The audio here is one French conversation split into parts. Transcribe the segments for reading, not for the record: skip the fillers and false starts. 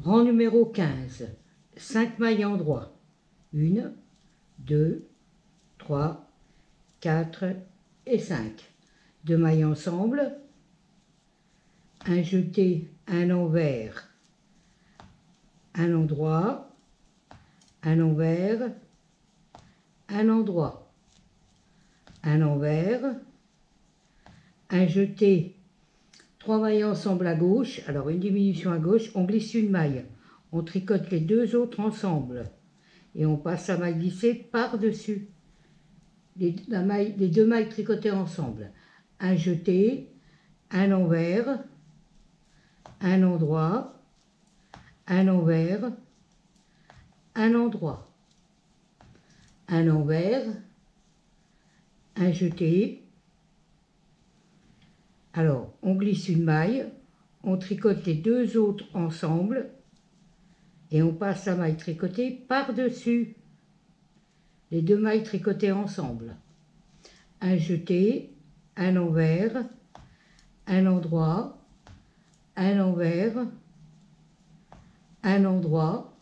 Rang numéro 15. 5 mailles endroit. 1, 2, 3, 4 et 5. 2 mailles ensemble. Un jeté, un envers, un endroit, un envers, un endroit, un envers, un jeté, 3 mailles ensemble à gauche, alors une diminution à gauche, on glisse une maille, on tricote les deux autres ensemble et on passe la maille glissée par-dessus les deux mailles tricotées ensemble. Un jeté, un envers, un endroit, un envers, un endroit, un envers, un jeté. Alors, on glisse une maille, on tricote les deux autres ensemble et on passe la maille tricotée par-dessus les deux mailles tricotées ensemble. Un jeté, un envers, un endroit, un envers, un endroit,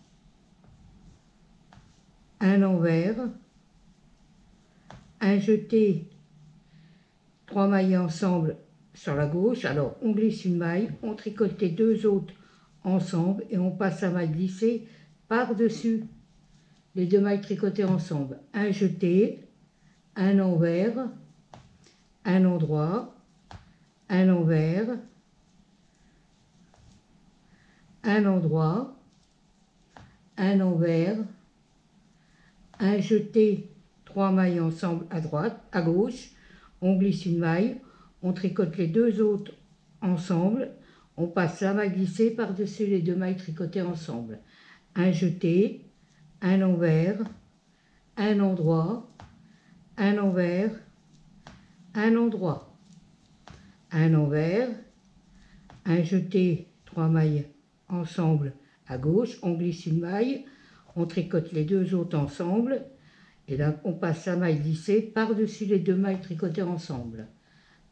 un envers, un jeté, 3 mailles ensemble sur la gauche, alors on glisse une maille, on tricote les deux autres ensemble et on passe la maille glissée par-dessus les deux mailles tricotées ensemble. Un jeté, un envers, un endroit, un envers, un endroit, un envers, un jeté, 3 mailles ensemble à droite, à gauche, on glisse une maille, on tricote les deux autres ensemble, on passe la maille glissée par-dessus les deux mailles tricotées ensemble. Un jeté, un envers, un endroit, un envers, un endroit, un envers, un jeté, 3 mailles ensemble à gauche, on glisse une maille, on tricote les deux autres ensemble, et là on passe la maille glissée par-dessus les deux mailles tricotées ensemble.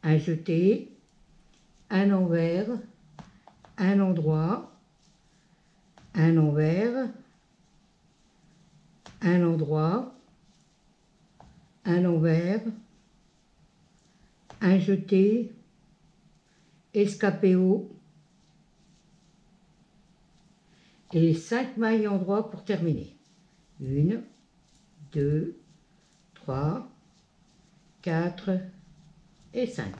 Un jeté, un envers, un endroit, un envers, un endroit, un envers, un jeté, escapé haut, et les 5 mailles endroit pour terminer. 1, 2, 3, 4 et 5.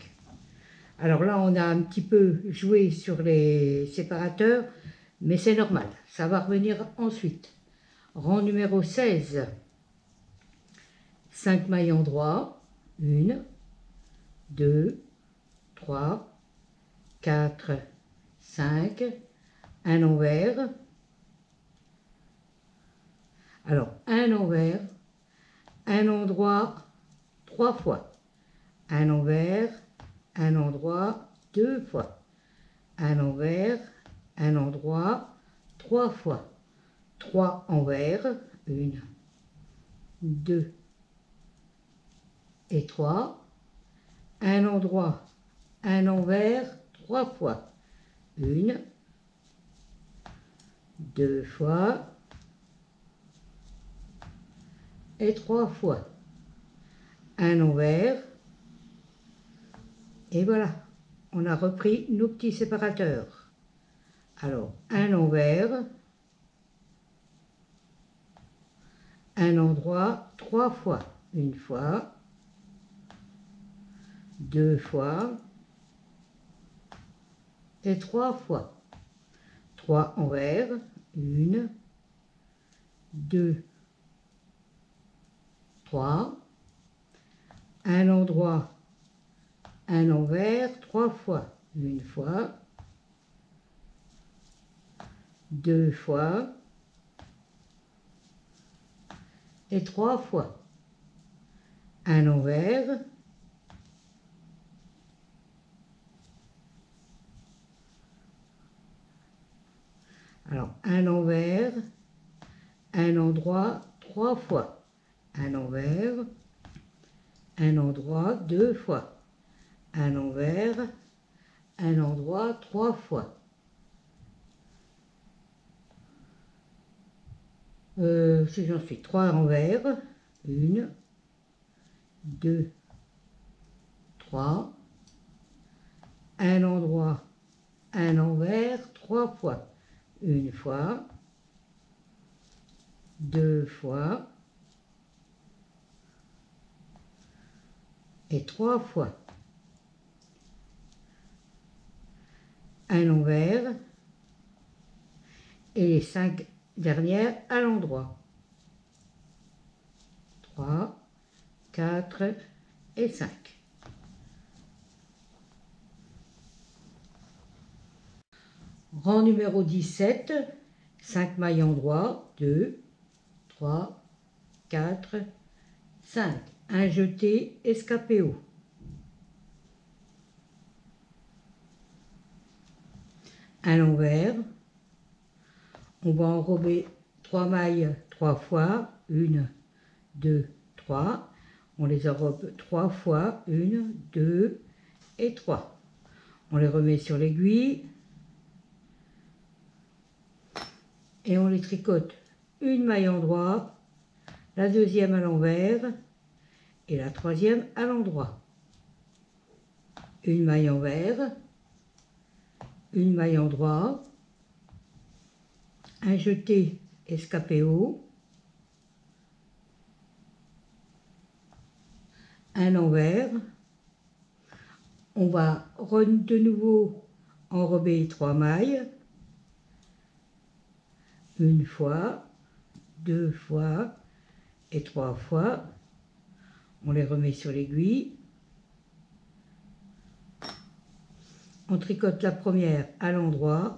Alors là, on a un petit peu joué sur les séparateurs, mais c'est normal, ça va revenir ensuite. Rang numéro 16. 5 mailles endroit. 1, 2, 3, 4, 5. Un envers. Alors, un envers, un endroit, 3 fois. Un envers, un endroit, 2 fois. Un envers, un endroit, 3 fois. 3 envers, 1, 2 et 3. Un endroit, un envers, 3 fois. 1, 2 fois et 3 fois. Un envers. Et voilà, on a repris nos petits séparateurs. Alors, un envers, un endroit, 3 fois. 1 fois, 2 fois et 3 fois. 3 envers, 1, 2, 3. Un endroit, un envers, 3 fois. 1 fois, 2 fois et 3 fois. Un envers, alors un envers, un endroit, 3 fois. Un envers, un endroit, 2 fois. Un envers, un endroit, 3 fois. Si j'en fais 3 à l'envers, 1, 2, 3, un endroit, un envers, 3 fois. Une fois, 2 fois et 3 fois. Un envers et les 5 dernières à l'endroit. 3, 4 et 5. Rang numéro 17, 5 mailles endroits, 2, 3, 4, 5. Un jeté escapé haut. Un l'envers. On va enrober 3 mailles 3 fois, 1, 2, 3. On les enrobe 3 fois, 1, 2 et 3. On les remet sur l'aiguille et on les tricote une maille endroit, la deuxième à l'envers et la troisième à l'endroit. Une maille envers, une maille endroit, un jeté escapé haut, un envers. On va de nouveau enrober 3 mailles, une fois, 2 fois et 3 fois. On les remet sur l'aiguille. On tricote la première à l'endroit,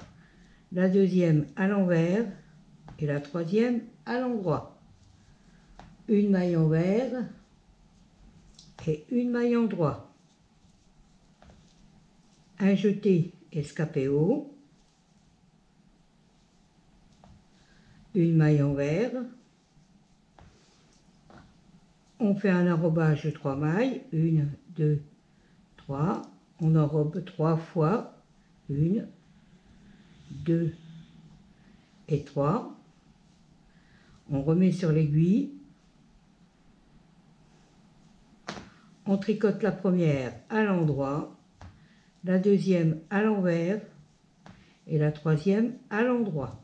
la deuxième à l'envers et la troisième à l'endroit. Une maille envers et une maille endroit. Un jeté escapé haut, une maille envers. On fait un enrobage de 3 mailles, 1, 2, 3. On enrobe 3 fois, 1, 2 et 3. On remet sur l'aiguille. On tricote la première à l'endroit, la deuxième à l'envers et la troisième à l'endroit.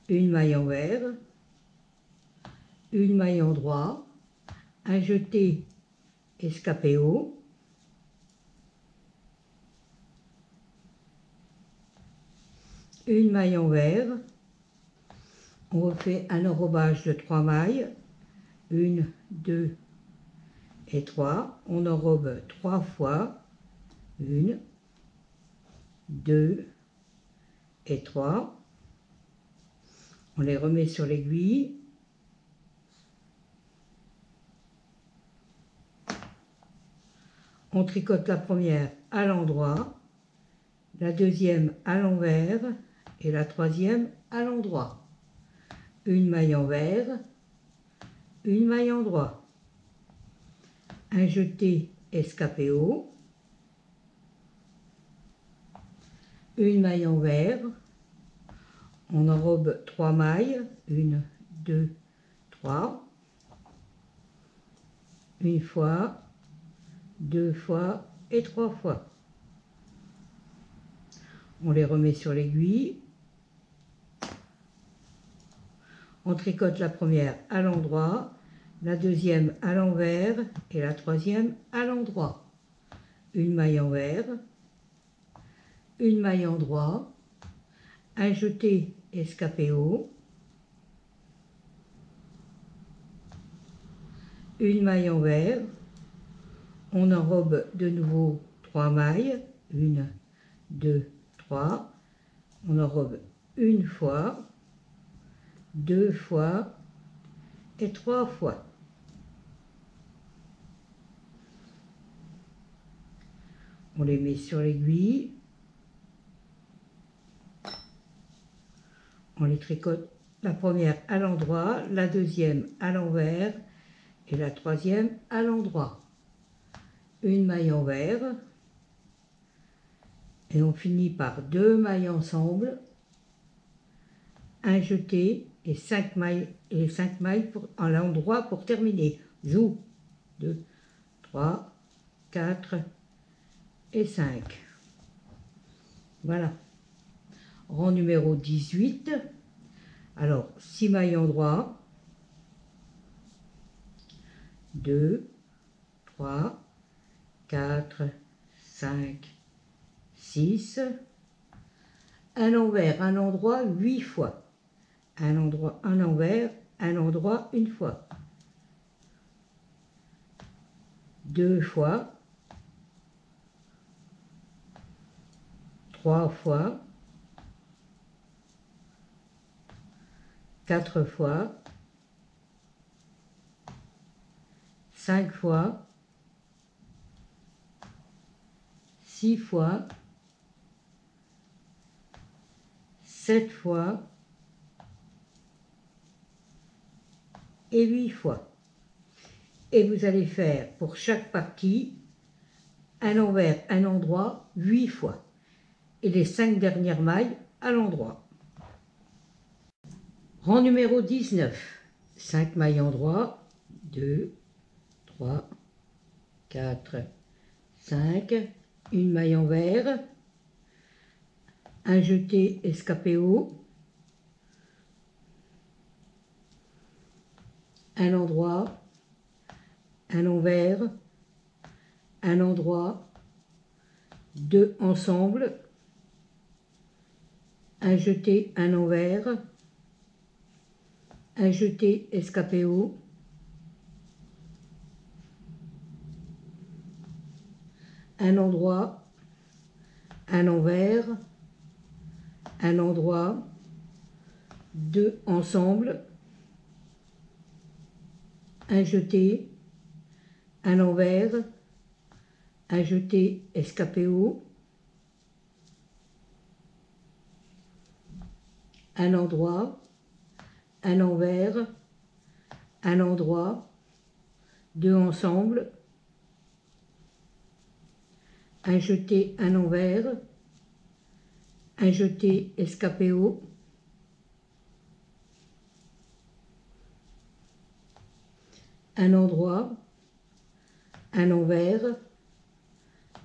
Une maille envers, une maille endroit, un jeté escapé haut, une maille envers. On refait un enrobage de 3 mailles, 1, 2 et 3. On enrobe 3 fois, 1, 2 et 3. On les remet sur l'aiguille. On tricote la première à l'endroit, la deuxième à l'envers et la troisième à l'endroit. Une maille envers, une maille endroit, un jeté escapé haut, une maille envers. On enrobe 3 mailles, 1, 2, 3. Une fois, 2 fois et 3 fois. On les remet sur l'aiguille. On tricote la première à l'endroit, la deuxième à l'envers et la troisième à l'endroit. Une maille envers, une maille endroit, un jeté escapé haut, une maille envers. On enrobe de nouveau 3 mailles, 1, 2, 3. On enrobe une fois, 2 fois et 3 fois. On les met sur l'aiguille. On les tricote la première à l'endroit, la deuxième à l'envers et la troisième à l'endroit. Une maille envers. Et on finit par 2 mailles ensemble, un jeté et 5 mailles à l'endroit pour terminer. Joue 2, 3, 4 et 5. Voilà. Rang numéro 18. Alors, 6 mailles en droit. 2, 3, 4, 5, 6. Un envers, un endroit 8 fois. Un endroit, un envers, un endroit une fois. 2 fois. 3 fois. 4 fois. 5 fois. 6 fois. 7 fois. Et 8 fois. Et vous allez faire pour chaque partie un envers, un endroit 8 fois. Et les 5 dernières mailles à l'endroit. Rang numéro 19. 5 mailles endroit. 2, 3, 4, 5. Une maille envers. Un jeté escapé haut. Un endroit. Un envers. Un endroit. 2 ensemble. Un jeté, un envers. Un jeté escapé haut. Un endroit. Un envers. Un endroit. 2 ensemble. Un jeté. Un envers. Un jeté escapé haut. Un endroit, un envers, un endroit, 2 ensemble, un jeté, un envers, un jeté escapé haut, un endroit, un envers,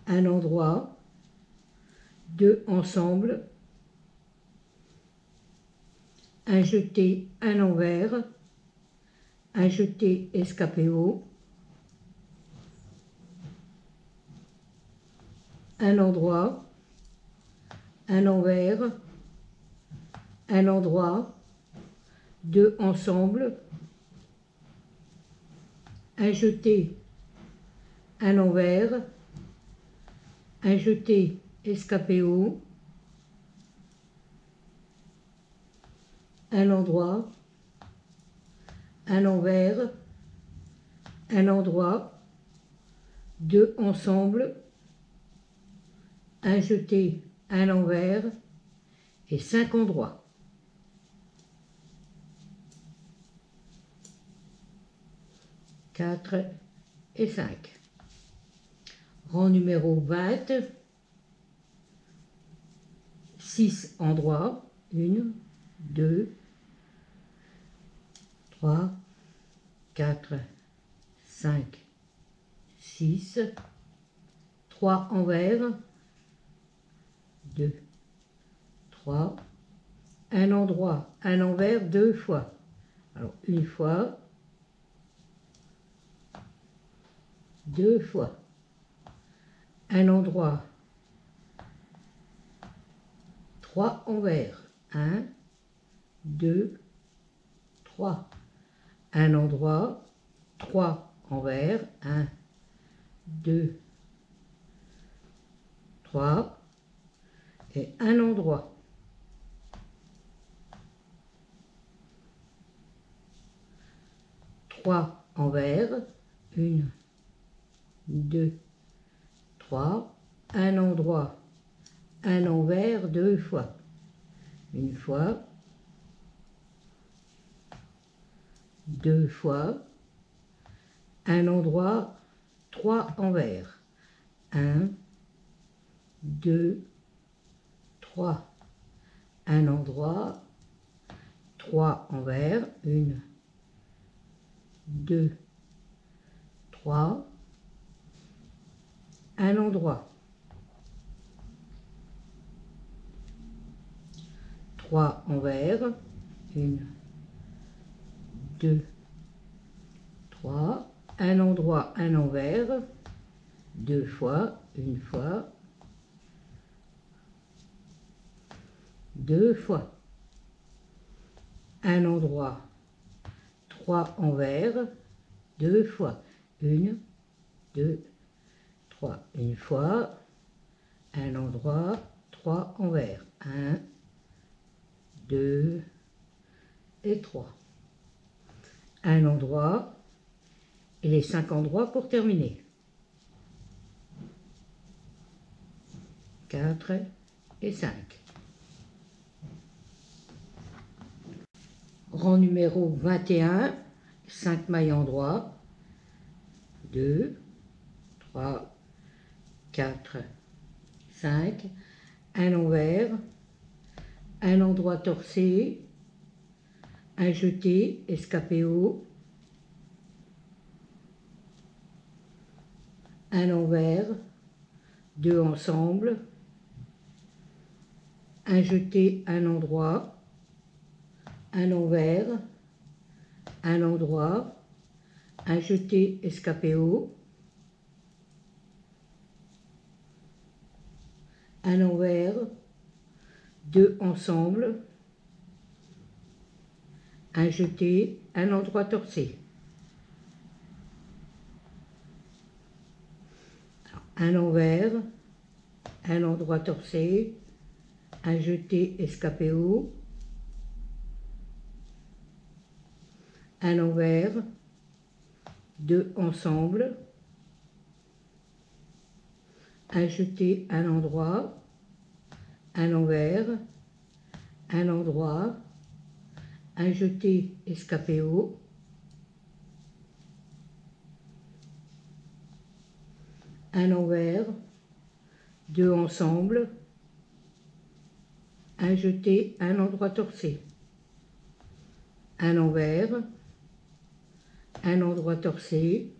un endroit, 2 ensemble, un jeté, un envers, un jeté escapé haut, un endroit, un envers, un endroit, 2 ensemble, un jeté, un envers, un jeté escapé haut, un endroit, un envers, un endroit, 2 ensemble, un jeté, un envers et 5 endroits. Quatre et 5. Rang numéro 20. 6 endroits. 1, 2, 3, 4, 5, 6. 3 envers. 2, 3. Un endroit, un envers 2 fois. Alors, une fois. 2 fois. Un endroit. 3 envers. 1, 2, 3. Un endroit. 3 envers. 1, 2, 3. Et un endroit. 3 envers. 1, 2, 3. Un endroit. Un envers 2 fois. Une fois. 2 fois. Un endroit. 3 envers. 1, 2, 3. Un endroit. 3 envers, 1, 2, 3, un endroit, 3 envers, 1, 2, 3, un endroit, un envers, 2 fois, une fois, 2 fois, un endroit, 3 envers, 2 fois, 1, 2, 3, une fois, un endroit, 3 envers, 1, 2 et 3. Un endroit et les 5 endroits pour terminer. 4 et 5. Rang numéro 21, 5 mailles endroits, 2, 3, 4, 5, un envers, un endroit torcé, un jeté, escapé haut, un envers, 2 ensemble, un jeté, un endroit, un envers, un endroit, un jeté, escapé haut, un envers, 2 ensemble, un jeté, un endroit torcé. Un envers, un endroit torcé, un jeté, escapé haut, un envers, 2 ensemble, un jeté, un endroit, un envers, un endroit, un jeté, escapé haut, un envers, 2 ensemble, un jeté, un endroit torcé, un envers, un endroit torcé,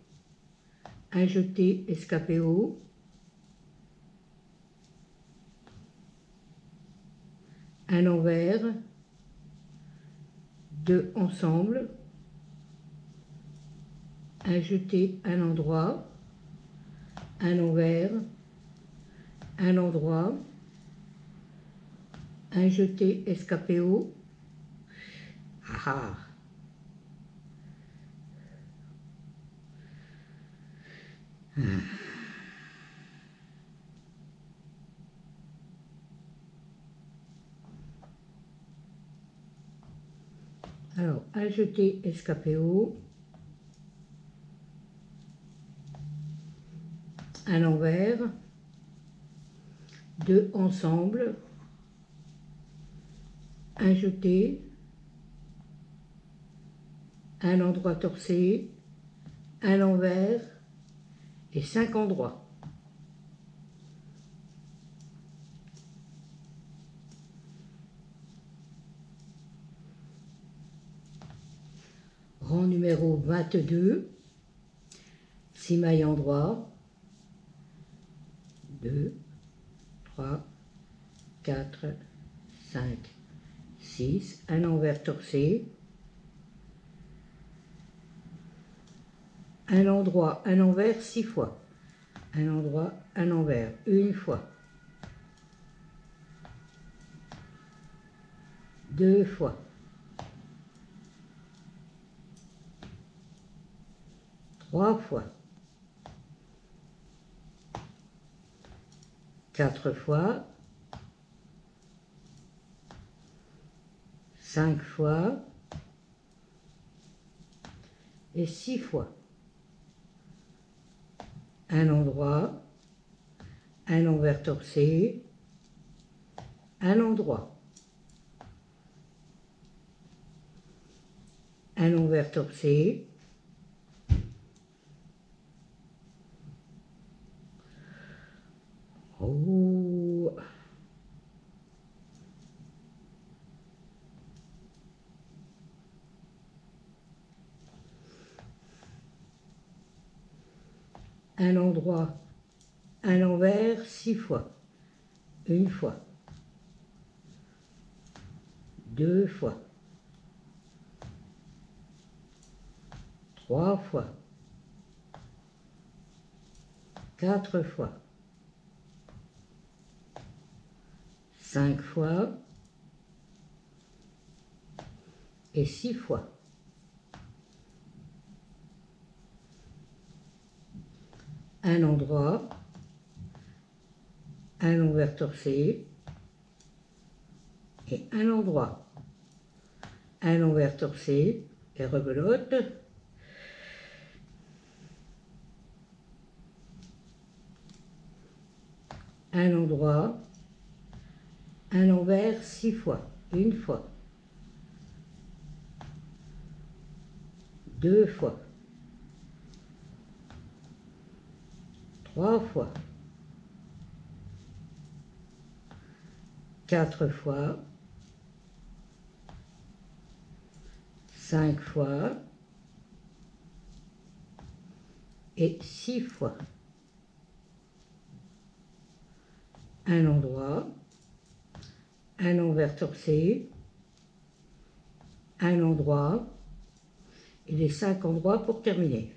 un jeté, escapé haut, un envers, 2 ensemble, un jeté, un endroit, un envers, un endroit, un jeté, escapé haut. Ah. Alors, un jeté, escapé haut, un envers, 2 ensemble, un jeté, un endroit torcé, un envers et 5 endroits. Rang numéro 22, 6 mailles endroits, 2, 3, 4, 5, 6, un envers torcé, un endroit, un envers 6 fois, un endroit, un envers, une fois, 2 fois, 3 fois, 4 fois, 5 fois et 6 fois. Un endroit, un envers torcé, un endroit, un envers torcé, oh, un endroit, un envers 6 fois, une fois, 2 fois, 3 fois, 4 fois, 5 fois et 6 fois. Un endroit, un envers torcé et un endroit, un envers torcé et rebelote. Un endroit, un envers 6 fois, une fois, 2 fois, 3 fois, 4 fois, 5 fois et 6 fois. Un endroit, un envers torcé, un endroit et les 5 endroits pour terminer.